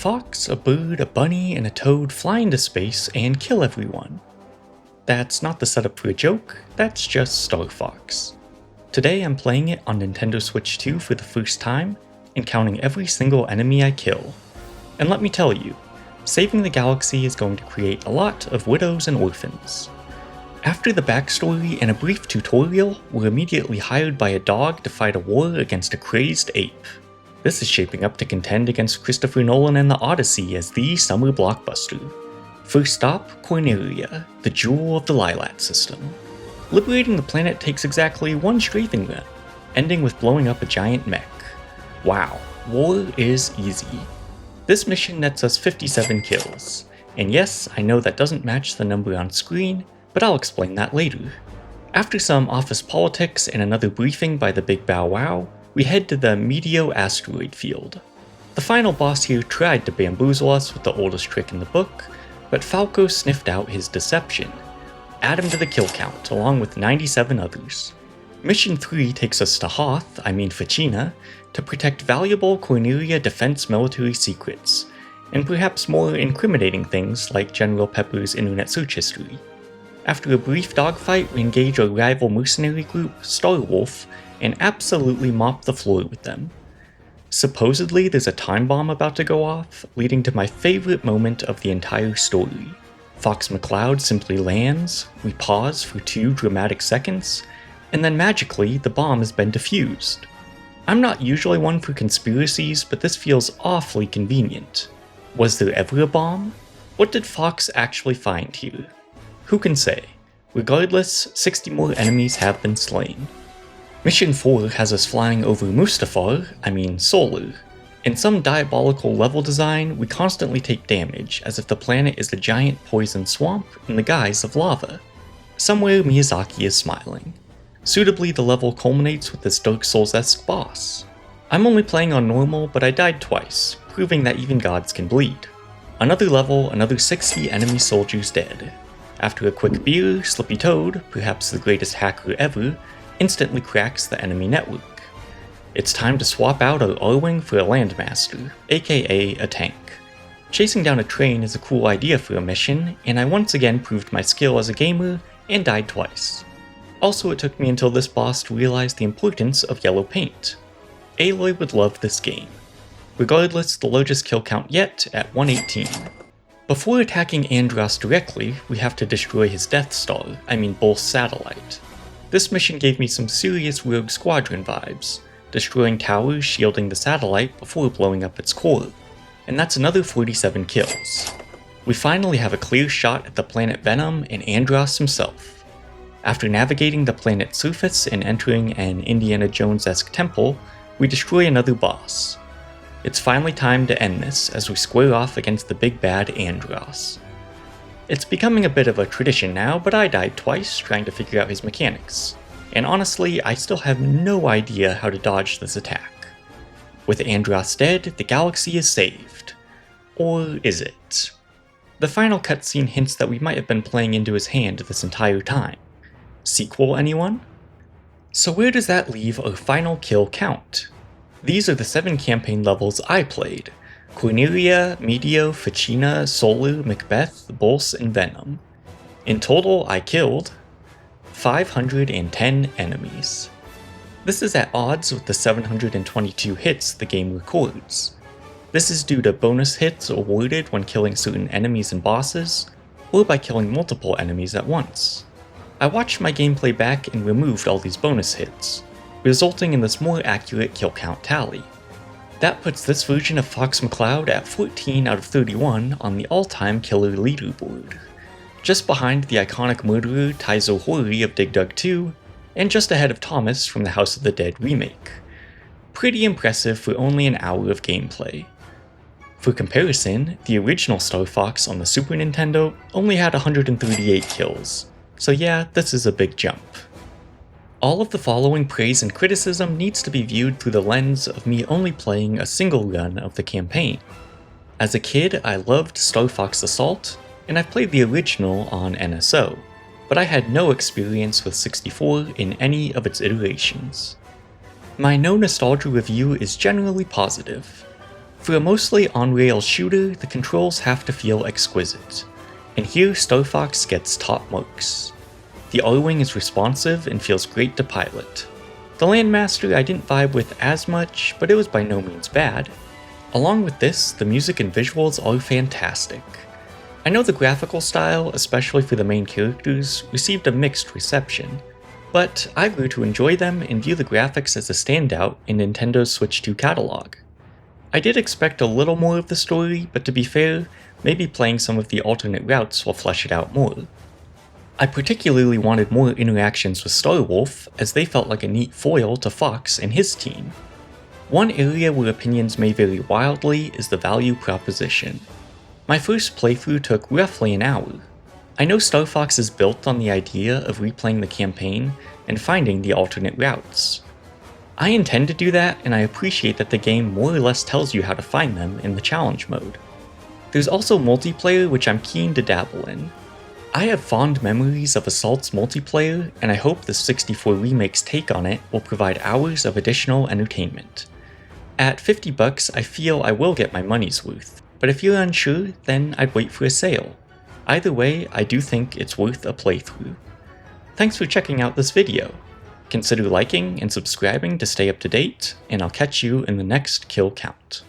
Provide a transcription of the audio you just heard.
fox, a bird, a bunny, and a toad fly into space and kill everyone. That's not the setup for a joke, that's just Star Fox. Today I'm playing it on Nintendo Switch 2 for the first time, and counting every single enemy I kill. And let me tell you, saving the galaxy is going to create a lot of widows and orphans. After the backstory and a brief tutorial, we're immediately hired by a dog to fight a war against a crazed ape. This is shaping up to contend against Christopher Nolan and the Odyssey as the summer blockbuster. First stop, Corneria, the jewel of the Lilat system. Liberating the planet takes exactly one strafing run, ending with blowing up a giant mech. Wow, war is easy. This mission nets us 57 kills, and yes, I know that doesn't match the number on screen, but I'll explain that later. After some office politics and another briefing by the Big Bow Wow, we head to the Meteo asteroid field. The final boss here tried to bamboozle us with the oldest trick in the book, but Falco sniffed out his deception. Add him to the kill count, along with 97 others. Mission 3 takes us to Hoth, Ficina, to protect valuable Corneria defense military secrets, and perhaps more incriminating things like General Pepper's internet search history. After a brief dogfight, we engage our rival mercenary group, Starwolf, and absolutely mop the floor with them. Supposedly there's a time bomb about to go off, leading to my favorite moment of the entire story. Fox McCloud simply lands, we pause for 2 dramatic seconds, and then magically the bomb has been defused. I'm not usually one for conspiracies, but this feels awfully convenient. Was there ever a bomb? What did Fox actually find here? Who can say? Regardless, 60 more enemies have been slain. Mission 4 has us flying over Mustafar, Solar. In some diabolical level design, we constantly take damage, as if the planet is a giant poison swamp in the guise of lava. Somewhere Miyazaki is smiling. Suitably, the level culminates with this Dark Souls-esque boss. I'm only playing on normal, but I died twice, proving that even gods can bleed. Another level, another 60 enemy soldiers dead. After a quick beer, Slippy Toad, perhaps the greatest hacker ever, instantly cracks the enemy network. It's time to swap out our R-Wing for a Landmaster, aka a tank. Chasing down a train is a cool idea for a mission, and I once again proved my skill as a gamer and died twice. Also, it took me until this boss to realize the importance of yellow paint. Aloy would love this game. Regardless, the largest kill count yet at 118. Before attacking Andros directly, we have to destroy his Death Star, Bull's satellite. This mission gave me some serious Rogue Squadron vibes, destroying towers shielding the satellite before blowing up its core, and that's another 47 kills. We finally have a clear shot at the planet Venom and Andros himself. After navigating the planet's surface and entering an Indiana Jones-esque temple, we destroy another boss. It's finally time to end this as we square off against the big bad Andros. It's becoming a bit of a tradition now, but I died twice trying to figure out his mechanics, and honestly, I still have no idea how to dodge this attack. With Andros dead, the galaxy is saved. Or is it? The final cutscene hints that we might have been playing into his hand this entire time. Sequel, anyone? So where does that leave our final kill count? These are the 7 campaign levels I played. Corneria, Meteo, Ficina, Solar, Macbeth, Bulls, and Venom. In total, I killed 510 enemies. This is at odds with the 722 hits the game records. This is due to bonus hits awarded when killing certain enemies and bosses, or by killing multiple enemies at once. I watched my gameplay back and removed all these bonus hits, resulting in this more accurate kill count tally. That puts this version of Fox McCloud at 14 out of 31 on the all-time killer leaderboard, just behind the iconic murderer Taizo Hori of Dig Dug 2, and just ahead of Thomas from the House of the Dead remake. Pretty impressive for only an hour of gameplay. For comparison, the original Star Fox on the Super Nintendo only had 138 kills, so yeah, this is a big jump. All of the following praise and criticism needs to be viewed through the lens of me only playing a single run of the campaign. As a kid, I loved Star Fox Assault, and I've played the original on NSO, but I had no experience with 64 in any of its iterations. My no nostalgia review is generally positive. For a mostly on-rails shooter, the controls have to feel exquisite, and here Star Fox gets top marks. The R-Wing is responsive and feels great to pilot. The Landmaster I didn't vibe with as much, but it was by no means bad. Along with this, the music and visuals are fantastic. I know the graphical style, especially for the main characters, received a mixed reception, but I grew to enjoy them and view the graphics as a standout in Nintendo's Switch 2 catalog. I did expect a little more of the story, but to be fair, maybe playing some of the alternate routes will flesh it out more. I particularly wanted more interactions with Starwolf, as they felt like a neat foil to Fox and his team. One area where opinions may vary wildly is the value proposition. My first playthrough took roughly an hour. I know Star Fox is built on the idea of replaying the campaign and finding the alternate routes. I intend to do that, and I appreciate that the game more or less tells you how to find them in the challenge mode. There's also multiplayer, which I'm keen to dabble in. I have fond memories of Assault's multiplayer, and I hope the 64 Remake's take on it will provide hours of additional entertainment. At $50, I feel I will get my money's worth, but if you're unsure, then I'd wait for a sale. Either way, I do think it's worth a playthrough. Thanks for checking out this video. Consider liking and subscribing to stay up to date, and I'll catch you in the next kill count.